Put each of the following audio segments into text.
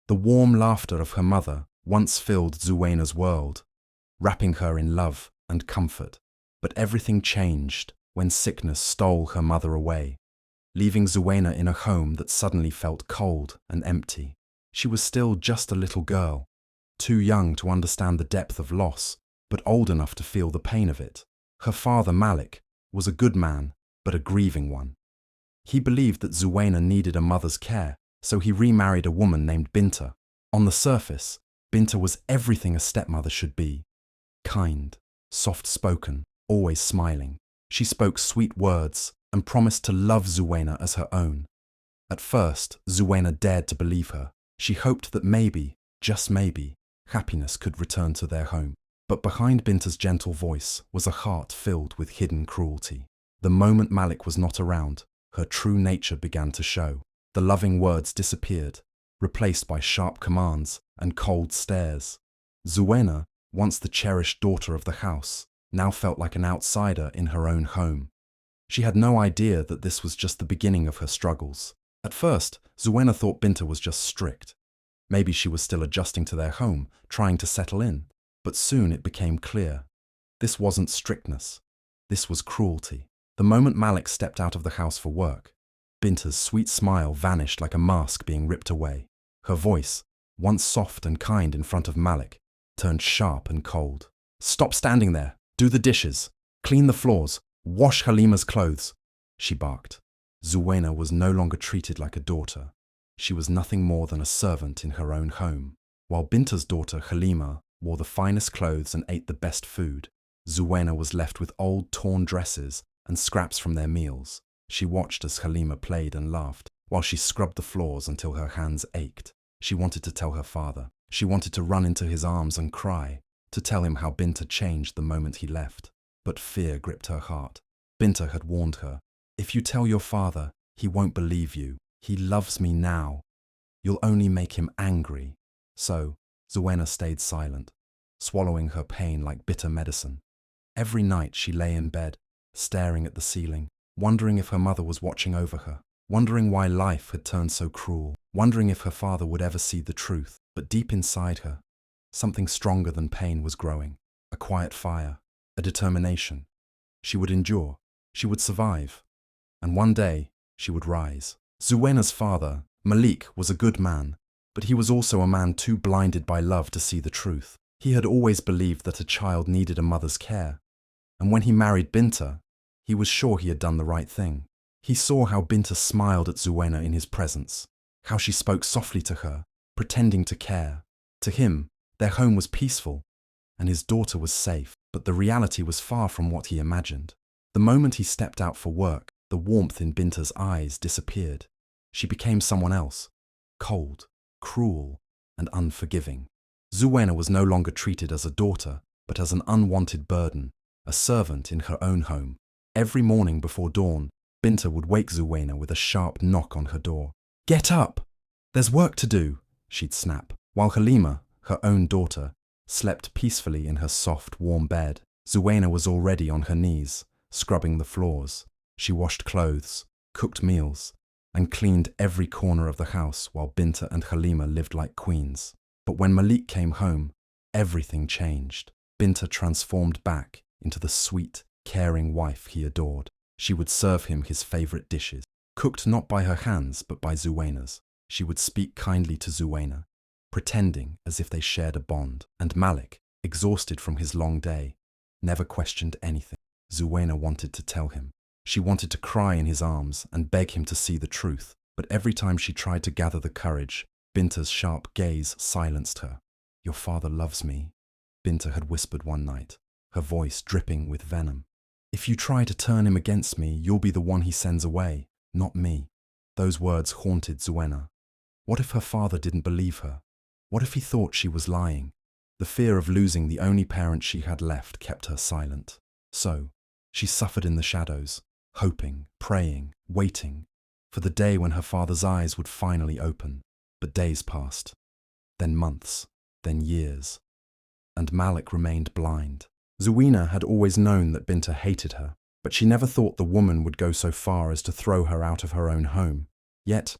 The warm laughter of her mother once filled Zuwena's world, wrapping her in love and comfort. But everything changed when sickness stole her mother away, leaving Zuwena in a home that suddenly felt cold and empty. She was still just a little girl, too young to understand the depth of loss, but old enough to feel the pain of it. Her father, Malik, was a good man, but a grieving one. He believed that Zuwena needed a mother's care, so he remarried a woman named Binta. On the surface, Binta was everything a stepmother should be. Kind, soft-spoken, always smiling. She spoke sweet words and promised to love Zuwena as her own. At first, Zuwena dared to believe her. She hoped that maybe, just maybe, happiness could return to their home. But behind Binta's gentle voice was a heart filled with hidden cruelty. The moment Malik was not around, her true nature began to show. The loving words disappeared, replaced by sharp commands and cold stares. Zuwena, once the cherished daughter of the house, now felt like an outsider in her own home. She had no idea that this was just the beginning of her struggles. At first, Zuwena thought Binta was just strict. Maybe she was still adjusting to their home, trying to settle in. But soon it became clear. This wasn't strictness. This was cruelty. The moment Malik stepped out of the house for work, Binta's sweet smile vanished like a mask being ripped away. Her voice, once soft and kind in front of Malik, turned sharp and cold. "Stop standing there! Do the dishes! Clean the floors! Wash Halima's clothes!" she barked. Zuwena was no longer treated like a daughter. She was nothing more than a servant in her own home. While Binta's daughter Halima wore the finest clothes and ate the best food, Zuwena was left with old torn dresses and scraps from their meals. She watched as Halima played and laughed, while she scrubbed the floors until her hands ached. She wanted to tell her father. She wanted to run into his arms and cry, to tell him how Binta changed the moment he left. But fear gripped her heart. Binta had warned her, "If you tell your father, he won't believe you. He loves me now. You'll only make him angry." So, Zuwena stayed silent, swallowing her pain like bitter medicine. Every night she lay in bed, staring at the ceiling, wondering if her mother was watching over her, wondering why life had turned so cruel, wondering if her father would ever see the truth. But deep inside her, something stronger than pain was growing, a quiet fire, a determination. She would endure, she would survive, and one day she would rise. Zuwena's father, Malik, was a good man, but he was also a man too blinded by love to see the truth. He had always believed that a child needed a mother's care, and when he married Binta, he was sure he had done the right thing. He saw how Binta smiled at Zuwena in his presence, how she spoke softly to her, pretending to care. To him, their home was peaceful, and his daughter was safe, but the reality was far from what he imagined. The moment he stepped out for work, the warmth in Binta's eyes disappeared. She became someone else, cold, cruel, and unforgiving. Zuwena was no longer treated as a daughter, but as an unwanted burden, a servant in her own home. Every morning before dawn, Binta would wake Zuwena with a sharp knock on her door. "Get up! There's work to do," she'd snap, while Halima, her own daughter, slept peacefully in her soft, warm bed. Zuwena was already on her knees, scrubbing the floors. She washed clothes, cooked meals, and cleaned every corner of the house while Binta and Halima lived like queens. But when Malik came home, everything changed. Binta transformed back into the sweet, caring wife he adored. She would serve him his favorite dishes, cooked not by her hands but by Zuwena's. She would speak kindly to Zuwena, pretending as if they shared a bond. And Malik, exhausted from his long day, never questioned anything Zuwena wanted to tell him. She wanted to cry in his arms and beg him to see the truth, but every time she tried to gather the courage, Binta's sharp gaze silenced her. "Your father loves me," Binta had whispered one night, her voice dripping with venom. "If you try to turn him against me, you'll be the one he sends away, not me." Those words haunted Zuwena. What if her father didn't believe her? What if he thought she was lying? The fear of losing the only parent she had left kept her silent. So, she suffered in the shadows, hoping, praying, waiting, for the day when her father's eyes would finally open. But days passed, then months, then years, and Malik remained blind. Zuwena had always known that Binta hated her, but she never thought the woman would go so far as to throw her out of her own home. Yet,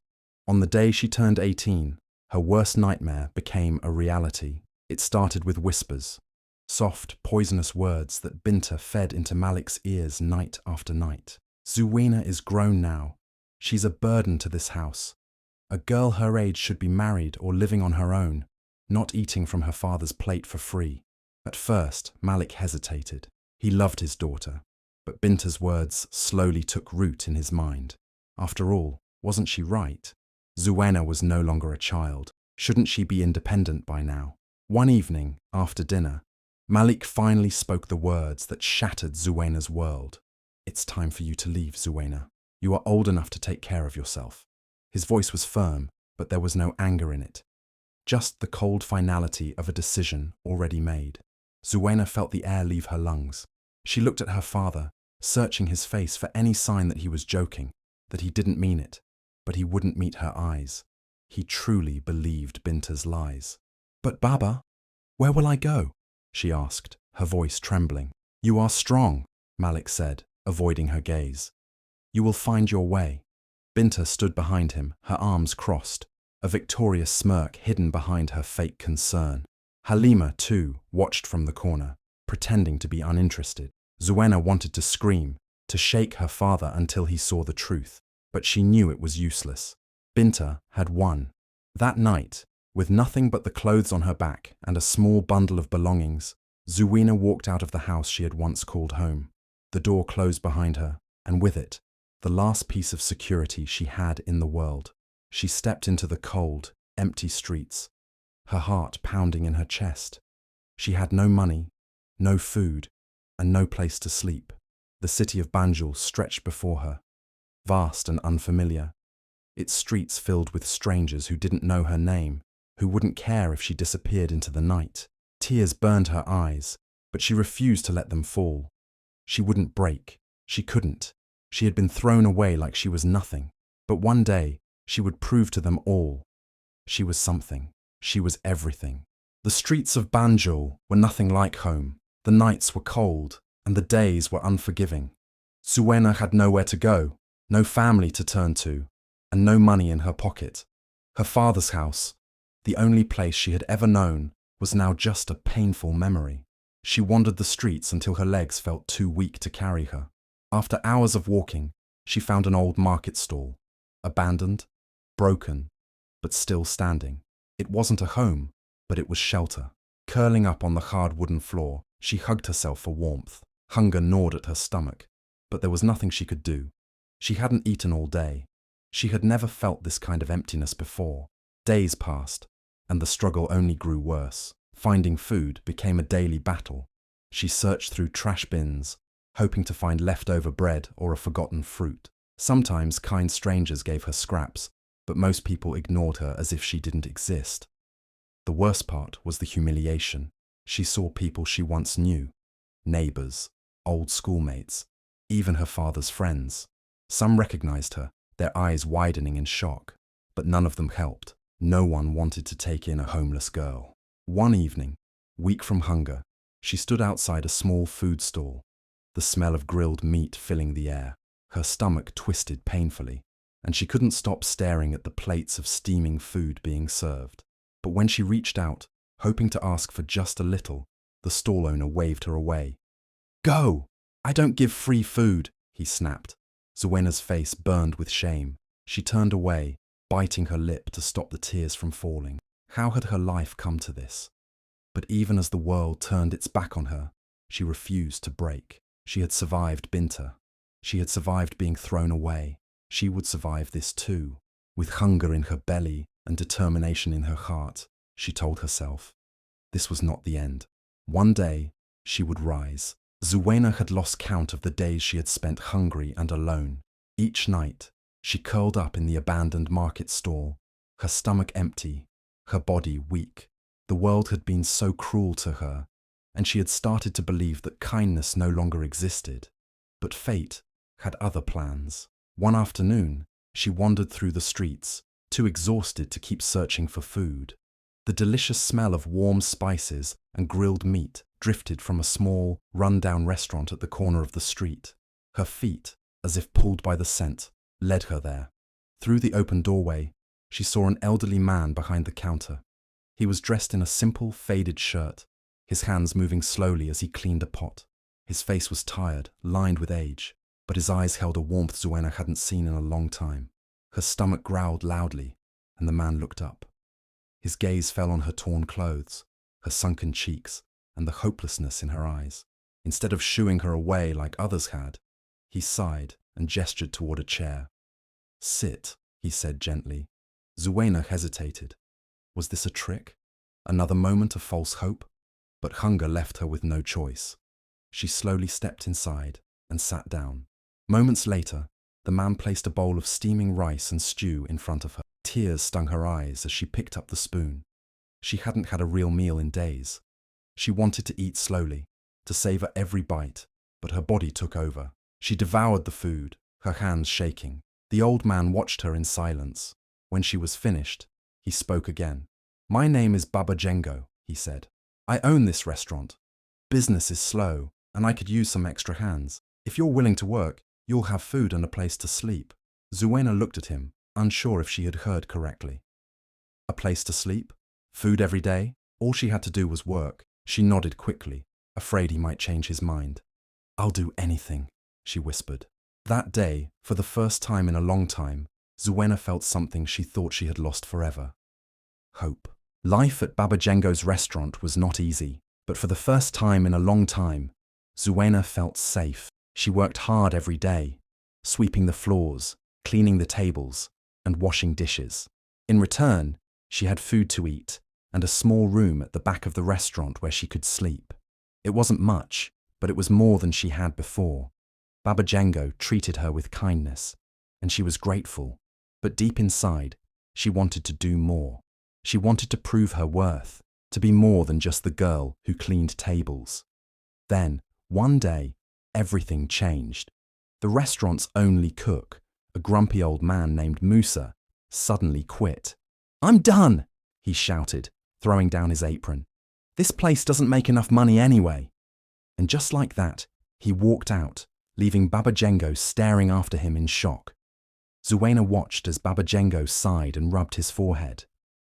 on the day she turned 18, Her worst nightmare became a reality. It started with whispers, soft, poisonous words that Binta fed into Malik's ears night after night. Zuweena is grown now. She's a burden to this house. A girl her age should be married or living on her own, not eating from her father's plate for free. At first, Malik hesitated. He loved his daughter, but Binta's words slowly took root in his mind. After all, wasn't she right? Zuweena was no longer a child. Shouldn't she be independent by now? One evening, after dinner, Malik finally spoke the words that shattered Zuweena's world. "It's time for you to leave, Zuweena. You are old enough to take care of yourself." His voice was firm, but there was no anger in it. Just the cold finality of a decision already made. Zuweena felt the air leave her lungs. She looked at her father, searching his face for any sign that he was joking, that he didn't mean it, but he wouldn't meet her eyes. He truly believed Binta's lies. "But Baba, where will I go?" she asked, her voice trembling. "You are strong," Malik said, avoiding her gaze. "You will find your way." Binta stood behind him, her arms crossed, a victorious smirk hidden behind her fake concern. Halima, too, watched from the corner, pretending to be uninterested. Zuweena wanted to scream, to shake her father until he saw the truth, but she knew it was useless. Binta had won. That night, with nothing but the clothes on her back and a small bundle of belongings, Zuweena walked out of the house she had once called home. The door closed behind her, and with it, the last piece of security she had in the world. She stepped into the cold, empty streets, her heart pounding in her chest. She had no money, no food, and no place to sleep. The city of Banjul stretched before her, vast and unfamiliar, its streets filled with strangers who didn't know her name, who wouldn't care if she disappeared into the night. Tears burned her eyes, but she refused to let them fall. She wouldn't break. She couldn't. She had been thrown away like she was nothing. But one day, she would prove to them all. She was something. She was everything. The streets of Banjul were nothing like home. The nights were cold, and the days were unforgiving. Zuweena had nowhere to go, no family to turn to, and no money in her pocket. Her father's house, the only place she had ever known, was now just a painful memory. She wandered the streets until her legs felt too weak to carry her. After hours of walking, she found an old market stall, abandoned, broken, but still standing. It wasn't a home, but it was shelter. Curling up on the hard wooden floor, she hugged herself for warmth. Hunger gnawed at her stomach, but there was nothing she could do. She hadn't eaten all day. She had never felt this kind of emptiness before. Days passed, and the struggle only grew worse. Finding food became a daily battle. She searched through trash bins, hoping to find leftover bread or a forgotten fruit. Sometimes kind strangers gave her scraps, but most people ignored her as if she didn't exist. The worst part was the humiliation. She saw people she once knew, neighbors, old schoolmates, even her father's friends. Some recognized her, their eyes widening in shock, but none of them helped. No one wanted to take in a homeless girl. One evening, weak from hunger, she stood outside a small food stall, the smell of grilled meat filling the air. Her stomach twisted painfully, and she couldn't stop staring at the plates of steaming food being served. But when she reached out, hoping to ask for just a little, the stall owner waved her away. "Go! I don't give free food," he snapped. Zuweena's face burned with shame. She turned away, biting her lip to stop the tears from falling. How had her life come to this? But even as the world turned its back on her, she refused to break. She had survived Binta. She had survived being thrown away. She would survive this too. With hunger in her belly and determination in her heart, she told herself. This was not the end. One day, she would rise. Zuweena had lost count of the days she had spent hungry and alone. Each night, she curled up in the abandoned market stall, her stomach empty, her body weak. The world had been so cruel to her, and she had started to believe that kindness no longer existed. But fate had other plans. One afternoon, she wandered through the streets, too exhausted to keep searching for food. The delicious smell of warm spices and grilled meat drifted from a small, run-down restaurant at the corner of the street. Her feet, as if pulled by the scent, led her there. Through the open doorway, she saw an elderly man behind the counter. He was dressed in a simple, faded shirt, his hands moving slowly as he cleaned a pot. His face was tired, lined with age, but his eyes held a warmth Zuena hadn't seen in a long time. Her stomach growled loudly, and the man looked up. His gaze fell on her torn clothes, her sunken cheeks, and the hopelessness in her eyes. Instead of shooing her away like others had, he sighed and gestured toward a chair. "Sit," he said gently. Zuena hesitated. Was this a trick? Another moment of false hope? But hunger left her with no choice. She slowly stepped inside and sat down. Moments later, the man placed a bowl of steaming rice and stew in front of her. Tears stung her eyes as she picked up the spoon. She hadn't had a real meal in days. She wanted to eat slowly, to savor every bite, but her body took over. She devoured the food, her hands shaking. The old man watched her in silence. When she was finished, he spoke again. "My name is Baba Jengo," he said. "I own this restaurant. Business is slow, and I could use some extra hands. If you're willing to work, you'll have food and a place to sleep." Zuena looked at him, unsure if she had heard correctly. A place to sleep? Food every day? All she had to do was work. She nodded quickly, afraid he might change his mind. "I'll do anything," she whispered. That day, for the first time in a long time, Zuena felt something she thought she had lost forever. Hope. Life at Baba Jengo's restaurant was not easy, but for the first time in a long time, Zuena felt safe. She worked hard every day, sweeping the floors, cleaning the tables, and washing dishes. In return, she had food to eat and a small room at the back of the restaurant where she could sleep. It wasn't much, but it was more than she had before. Baba Jengo treated her with kindness, and she was grateful. But deep inside, she wanted to do more. She wanted to prove her worth, to be more than just the girl who cleaned tables. Then, one day, everything changed. The restaurant's only cook, a grumpy old man named Musa, suddenly quit. "I'm done!" he shouted, throwing down his apron. "This place doesn't make enough money anyway." And just like that, he walked out, leaving Baba Jengo staring after him in shock. Zuena watched as Baba Jengo sighed and rubbed his forehead.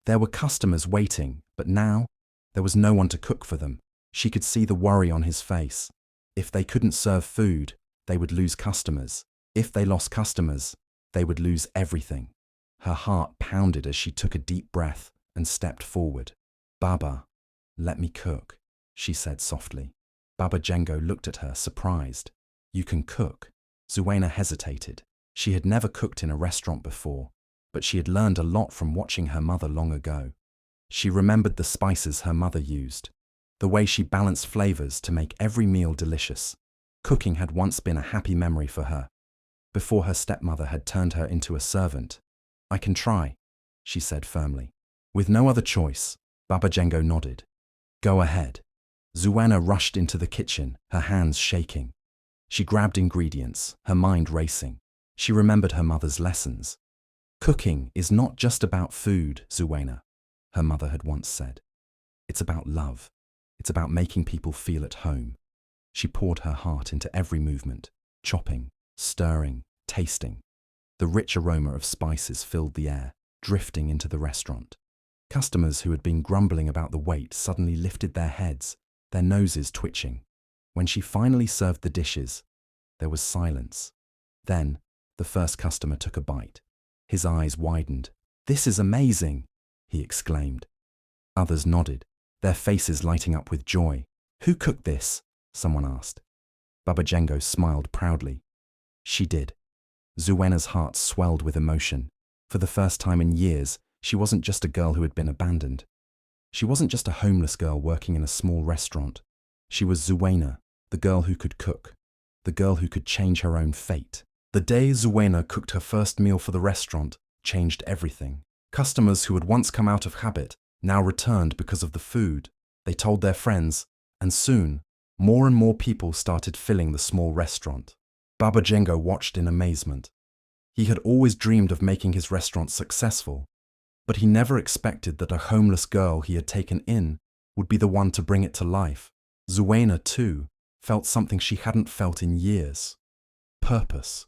There were customers waiting, but now there was no one to cook for them. She could see the worry on his face. If they couldn't serve food, they would lose customers. If they lost customers, they would lose everything. Her heart pounded as she took a deep breath and stepped forward. "Baba, let me cook," she said softly. Baba Jengo looked at her, surprised. "You can cook?" Zuena hesitated. She had never cooked in a restaurant before, but she had learned a lot from watching her mother long ago. She remembered the spices her mother used, the way she balanced flavors to make every meal delicious. Cooking had once been a happy memory for her, before her stepmother had turned her into a servant. "I can try," she said firmly. With no other choice, Baba Jengo nodded. "Go ahead." Zuena rushed into the kitchen, her hands shaking. She grabbed ingredients, her mind racing. She remembered her mother's lessons. "Cooking is not just about food, Zuena," her mother had once said. "It's about love. It's about making people feel at home." She poured her heart into every movement, chopping, stirring, tasting. The rich aroma of spices filled the air, drifting into the restaurant. Customers who had been grumbling about the wait suddenly lifted their heads, their noses twitching. When she finally served the dishes, there was silence. Then, the first customer took a bite. His eyes widened. "This is amazing!" he exclaimed. Others nodded, their faces lighting up with joy. "Who cooked this?" someone asked. Baba Jengo smiled proudly. "She did." Zuena's heart swelled with emotion. For the first time in years, she wasn't just a girl who had been abandoned. She wasn't just a homeless girl working in a small restaurant. She was Zuena, the girl who could cook, the girl who could change her own fate. The day Zuena cooked her first meal for the restaurant changed everything. Customers who had once come out of habit now returned because of the food. They told their friends, and soon, more and more people started filling the small restaurant. Baba Jengo watched in amazement. He had always dreamed of making his restaurant successful, but he never expected that a homeless girl he had taken in would be the one to bring it to life. Zuena, too, felt something she hadn't felt in years. Purpose.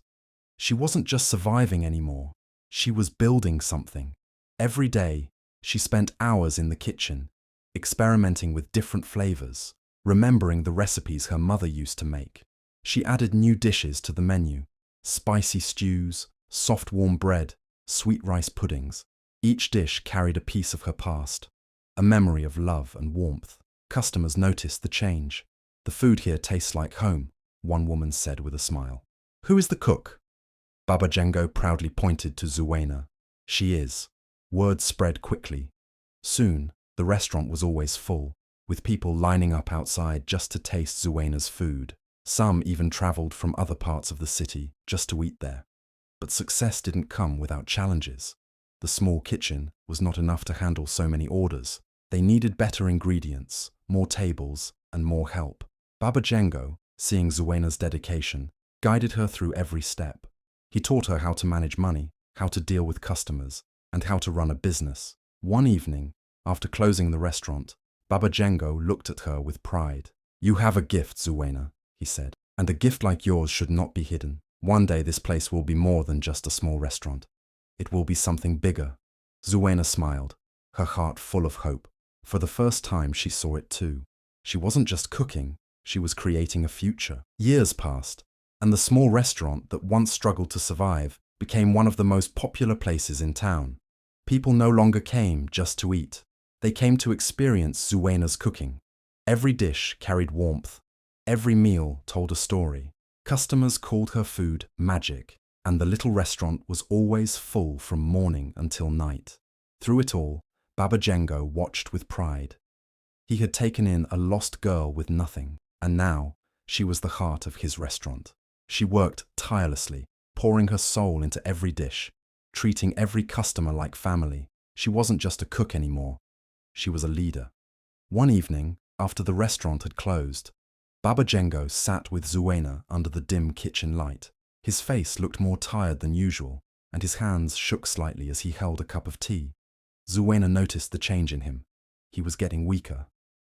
She wasn't just surviving anymore. She was building something. Every day, she spent hours in the kitchen, experimenting with different flavors, remembering the recipes her mother used to make. She added new dishes to the menu: spicy stews, soft warm bread, sweet rice puddings. Each dish carried a piece of her past, a memory of love and warmth. Customers noticed the change. "The food here tastes like home," one woman said with a smile. "Who is the cook?" Baba Jango proudly pointed to Zuena. "She is." Word spread quickly. Soon, the restaurant was always full, with people lining up outside just to taste Zuena's food. Some even traveled from other parts of the city just to eat there. But success didn't come without challenges. The small kitchen was not enough to handle so many orders. They needed better ingredients, more tables, and more help. Baba Jango, seeing Zuena's dedication, guided her through every step. He taught her how to manage money, how to deal with customers, and how to run a business. One evening, after closing the restaurant, Baba Jango looked at her with pride. "You have a gift, Zuena," he said, "and a gift like yours should not be hidden. One day this place will be more than just a small restaurant. It will be something bigger." Zuena smiled, her heart full of hope. For the first time, she saw it too. She wasn't just cooking, she was creating a future. Years passed, and the small restaurant that once struggled to survive became one of the most popular places in town. People no longer came just to eat. They came to experience Zuena's cooking. Every dish carried warmth. Every meal told a story. Customers called her food magic, and the little restaurant was always full from morning until night. Through it all, Baba Jango watched with pride. He had taken in a lost girl with nothing, and now she was the heart of his restaurant. She worked tirelessly, pouring her soul into every dish, treating every customer like family. She wasn't just a cook anymore. She was a leader. One evening, after the restaurant had closed, Baba Jango sat with Zuena under the dim kitchen light. His face looked more tired than usual, and his hands shook slightly as he held a cup of tea. Zuena noticed the change in him. He was getting weaker.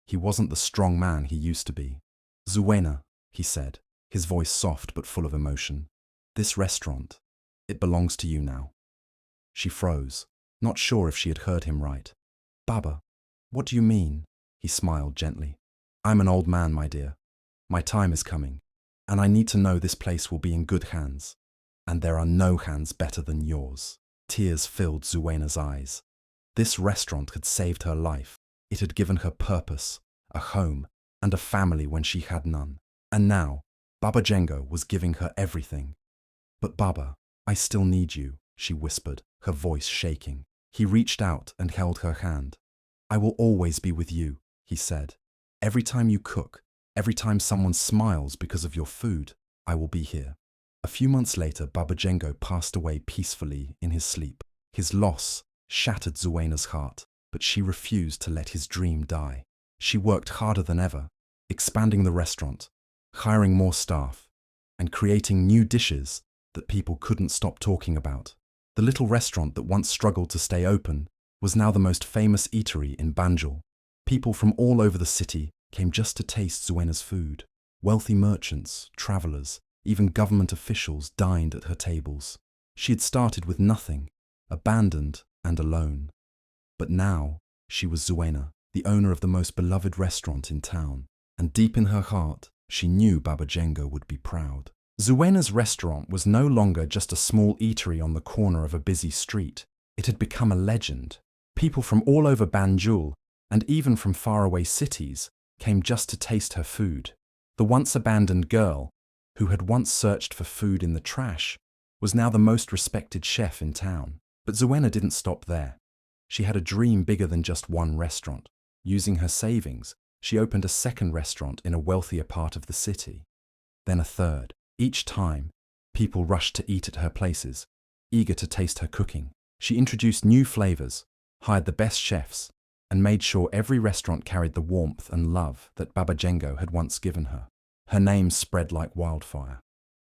He wasn't the strong man he used to be. "Zuena," he said, his voice soft but full of emotion, "this restaurant, it belongs to you now." She froze, not sure if she had heard him right. "Baba, what do you mean?" He smiled gently. "I'm an old man, my dear. My time is coming, and I need to know this place will be in good hands. And there are no hands better than yours." Tears filled Zuena's eyes. This restaurant had saved her life. It had given her purpose, a home, and a family when she had none. And now, Baba Jango was giving her everything. "But Baba, I still need you," she whispered, her voice shaking. He reached out and held her hand. "I will always be with you," he said. "Every time you cook, every time someone smiles because of your food, I will be here." A few months later, Baba Jango passed away peacefully in his sleep. His loss shattered Zuena's heart, but she refused to let his dream die. She worked harder than ever, expanding the restaurant, hiring more staff, and creating new dishes that people couldn't stop talking about. The little restaurant that once struggled to stay open was now the most famous eatery in Banjul. People from all over the city came just to taste Zuena's food. Wealthy merchants, travelers, even government officials dined at her tables. She had started with nothing, abandoned and alone. But now she was Zuena, the owner of the most beloved restaurant in town, and deep in her heart, she knew Baba Jango would be proud. Zuena's restaurant was no longer just a small eatery on the corner of a busy street. It had become a legend. People from all over Banjul, and even from faraway cities, came just to taste her food. The once abandoned girl, who had once searched for food in the trash, was now the most respected chef in town. But Zuena didn't stop there. She had a dream bigger than just one restaurant. Using her savings, she opened a second restaurant in a wealthier part of the city. Then a third. Each time, people rushed to eat at her places, eager to taste her cooking. She introduced new flavors, hired the best chefs, and made sure every restaurant carried the warmth and love that Baba Jango had once given her. Her name spread like wildfire.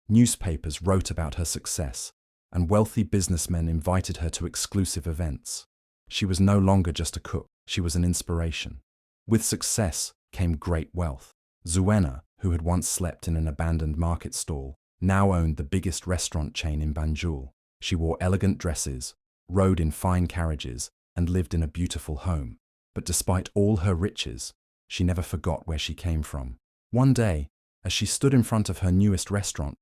Newspapers wrote about her success, and wealthy businessmen invited her to exclusive events. She was no longer just a cook, she was an inspiration. With success came great wealth. Zuena, who had once slept in an abandoned market stall, now owned the biggest restaurant chain in Banjul. She wore elegant dresses, rode in fine carriages, and lived in a beautiful home. But despite all her riches, she never forgot where she came from. One day, as she stood in front of her newest restaurant,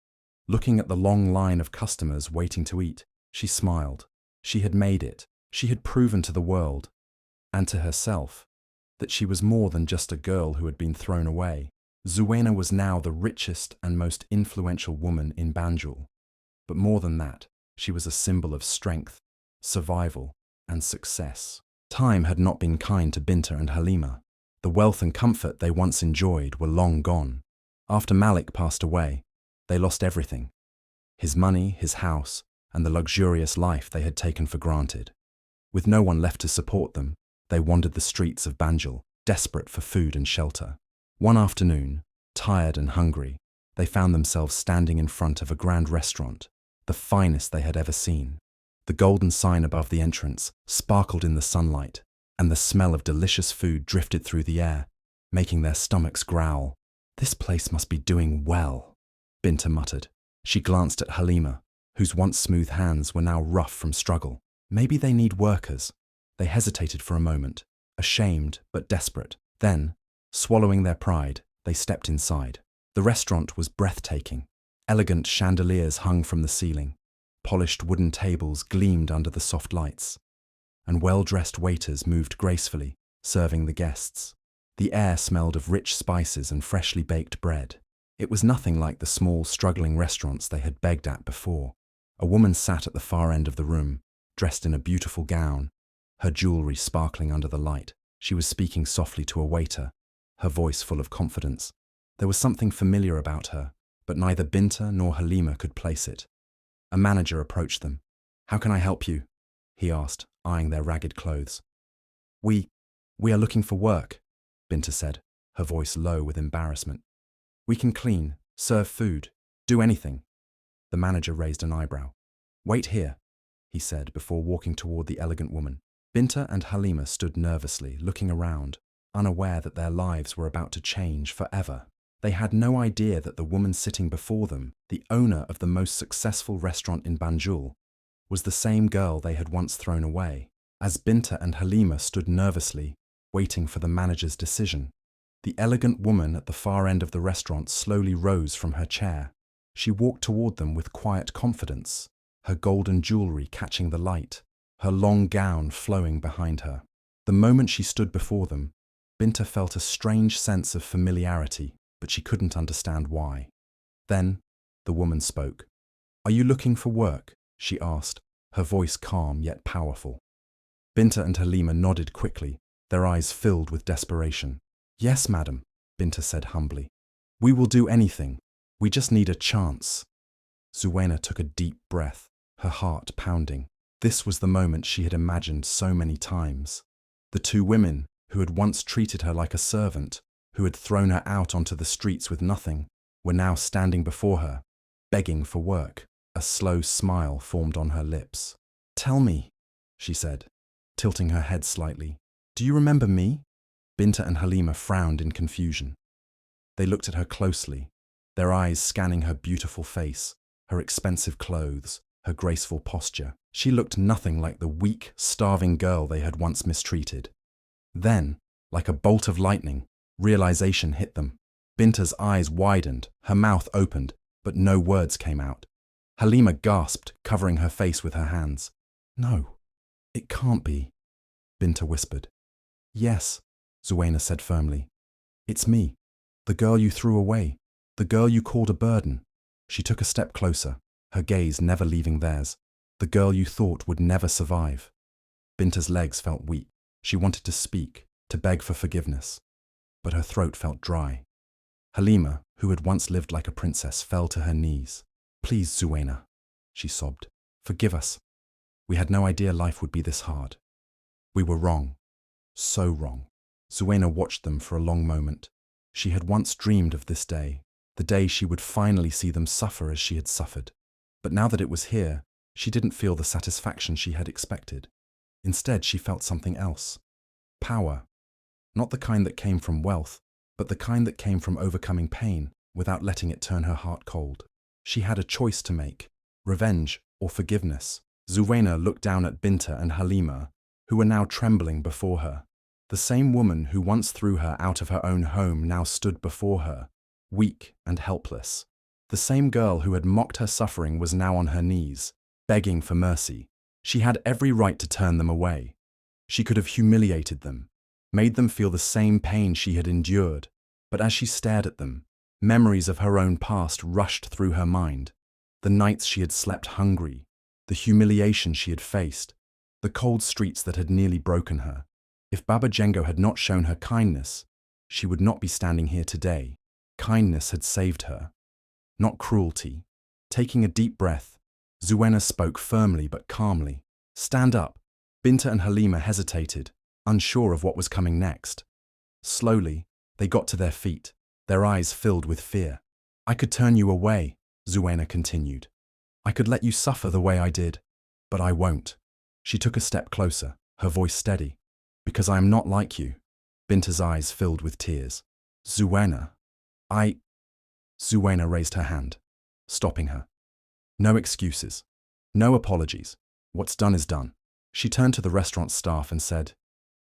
looking at the long line of customers waiting to eat, she smiled. She had made it. She had proven to the world, and to herself, that she was more than just a girl who had been thrown away. Zuena was now the richest and most influential woman in Banjul. But more than that, she was a symbol of strength, survival, and success. Time had not been kind to Binta and Halima. The wealth and comfort they once enjoyed were long gone. After Malik passed away, they lost everything: his money, his house, and the luxurious life they had taken for granted. With no one left to support them, they wandered the streets of Banjul, desperate for food and shelter. One afternoon, tired and hungry, they found themselves standing in front of a grand restaurant, the finest they had ever seen. The golden sign above the entrance sparkled in the sunlight, and the smell of delicious food drifted through the air, making their stomachs growl. "This place must be doing well," Binta muttered. She glanced at Halima, whose once smooth hands were now rough from struggle. Maybe they need workers. They hesitated for a moment, ashamed but desperate. Then, swallowing their pride, they stepped inside. The restaurant was breathtaking. Elegant chandeliers hung from the ceiling. Polished wooden tables gleamed under the soft lights, and well-dressed waiters moved gracefully, serving the guests. The air smelled of rich spices and freshly baked bread. It was nothing like the small, struggling restaurants they had begged at before. A woman sat at the far end of the room, dressed in a beautiful gown, her jewelry sparkling under the light. She was speaking softly to a waiter, her voice full of confidence. There was something familiar about her, but neither Binta nor Halima could place it. A manager approached them. "How can I help you?" he asked, eyeing their ragged clothes. We are looking for work," Binta said, her voice low with embarrassment. "We can clean, serve food, do anything." The manager raised an eyebrow. "Wait here," he said before walking toward the elegant woman. Binta and Halima stood nervously, looking around, unaware that their lives were about to change forever. They had no idea that the woman sitting before them, the owner of the most successful restaurant in Banjul, was the same girl they had once thrown away. As Binta and Halima stood nervously, waiting for the manager's decision, the elegant woman at the far end of the restaurant slowly rose from her chair. She walked toward them with quiet confidence, her golden jewelry catching the light, her long gown flowing behind her. The moment she stood before them, Binta felt a strange sense of familiarity, but she couldn't understand why. Then, the woman spoke. "Are you looking for work?" she asked, her voice calm yet powerful. Binta and Halima nodded quickly, their eyes filled with desperation. "Yes, madam," Binta said humbly. "We will do anything. We just need a chance." Zuena took a deep breath, her heart pounding. This was the moment she had imagined so many times. The two women, who had once treated her like a servant, who had thrown her out onto the streets with nothing, were now standing before her, begging for work. A slow smile formed on her lips. "Tell me," she said, tilting her head slightly. "Do you remember me?" Binta and Halima frowned in confusion. They looked at her closely, their eyes scanning her beautiful face, her expensive clothes, her graceful posture. She looked nothing like the weak, starving girl they had once mistreated. Then, like a bolt of lightning, realization hit them. Binta's eyes widened, her mouth opened, but no words came out. Halima gasped, covering her face with her hands. "No, it can't be," Binta whispered. "Yes," Zuena said firmly. "It's me, the girl you threw away, the girl you called a burden." She took a step closer, her gaze never leaving theirs. "The girl you thought would never survive." Binta's legs felt weak. She wanted to speak, to beg for forgiveness, but her throat felt dry. Halima, who had once lived like a princess, fell to her knees. "Please, Zuena," she sobbed. "Forgive us. We had no idea life would be this hard. We were wrong. So wrong." Zuena watched them for a long moment. She had once dreamed of this day, the day she would finally see them suffer as she had suffered. But now that it was here, she didn't feel the satisfaction she had expected. Instead, she felt something else. Power. Not the kind that came from wealth, but the kind that came from overcoming pain without letting it turn her heart cold. She had a choice to make: revenge or forgiveness. Zuwaina looked down at Binta and Halima, who were now trembling before her. The same woman who once threw her out of her own home now stood before her, weak and helpless. The same girl who had mocked her suffering was now on her knees, begging for mercy. She had every right to turn them away. She could have humiliated them, made them feel the same pain she had endured, but as she stared at them, memories of her own past rushed through her mind. The nights she had slept hungry, the humiliation she had faced, the cold streets that had nearly broken her. If Baba Jengo had not shown her kindness, she would not be standing here today. Kindness had saved her, not cruelty. Taking a deep breath, Zuwaina spoke firmly but calmly. "Stand up." Binta and Halima hesitated, unsure of what was coming next. Slowly, they got to their feet, their eyes filled with fear. "I could turn you away," Zuwaina continued. "I could let you suffer the way I did, but I won't." She took a step closer, her voice steady. "Because I am not like you." Binta's eyes filled with tears. "Zuwaina, Zuwaina raised her hand, stopping her. "No excuses. No apologies. What's done is done." She turned to the restaurant staff and said,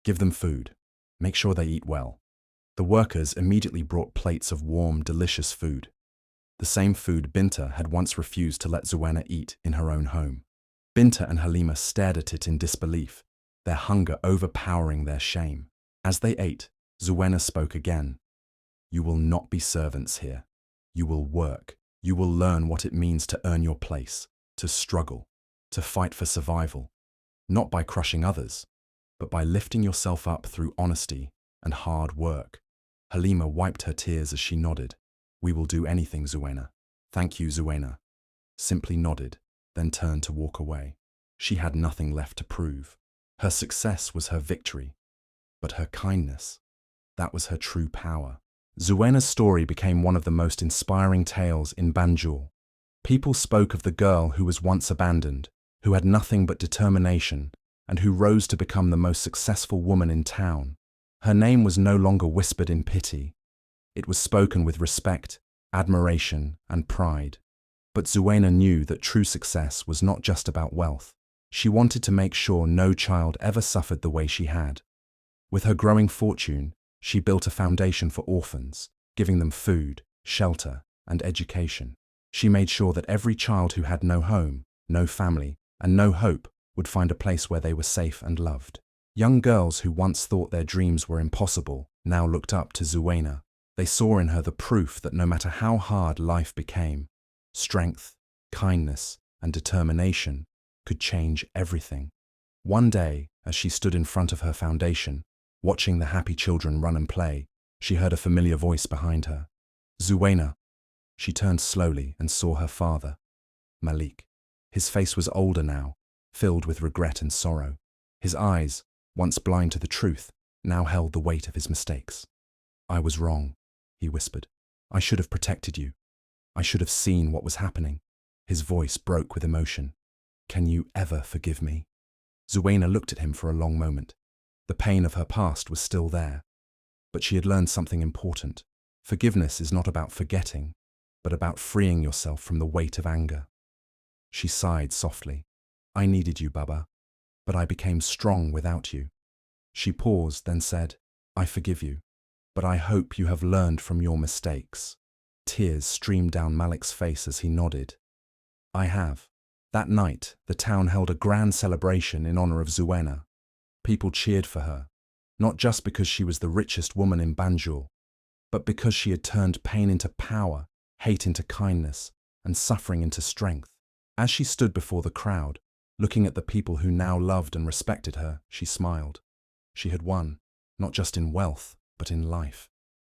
"Give them food. Make sure they eat well." The workers immediately brought plates of warm, delicious food. The same food Binta had once refused to let Zuwaina eat in her own home. Binta and Halima stared at it in disbelief, their hunger overpowering their shame. As they ate, Zuwaina spoke again. "You will not be servants here. You will work. You will learn what it means to earn your place, to struggle, to fight for survival, not by crushing others, but by lifting yourself up through honesty and hard work." Halima wiped her tears as she nodded. "We will do anything, Zuwaina." "Thank you, Zuwaina," simply nodded, then turned to walk away. She had nothing left to prove. Her success was her victory, but her kindness, that was her true power. Zuwaina's story became one of the most inspiring tales in Banjul. People spoke of the girl who was once abandoned, who had nothing but determination, and who rose to become the most successful woman in town. Her name was no longer whispered in pity. It was spoken with respect, admiration, and pride. But Zuwaina knew that true success was not just about wealth. She wanted to make sure no child ever suffered the way she had. With her growing fortune, she built a foundation for orphans, giving them food, shelter, and education. She made sure that every child who had no home, no family, and no hope would find a place where they were safe and loved. Young girls who once thought their dreams were impossible now looked up to Zuwaina. They saw in her the proof that no matter how hard life became, strength, kindness, and determination could change everything. One day, as she stood in front of her foundation, watching the happy children run and play, she heard a familiar voice behind her. "Zuwaina." She turned slowly and saw her father, Malik. His face was older now, filled with regret and sorrow. His eyes, once blind to the truth, now held the weight of his mistakes. "I was wrong," he whispered. "I should have protected you. I should have seen what was happening." His voice broke with emotion. "Can you ever forgive me?" Zuwaina looked at him for a long moment. The pain of her past was still there, but she had learned something important. Forgiveness is not about forgetting, but about freeing yourself from the weight of anger. She sighed softly. "I needed you, Baba, but I became strong without you." She paused, then said, "I forgive you, but I hope you have learned from your mistakes." Tears streamed down Malik's face as he nodded. "I have." That night, the town held a grand celebration in honor of Zuwaina. People cheered for her, not just because she was the richest woman in Banjul, but because she had turned pain into power, hate into kindness, and suffering into strength. As she stood before the crowd, looking at the people who now loved and respected her, she smiled. She had won, not just in wealth, but in life.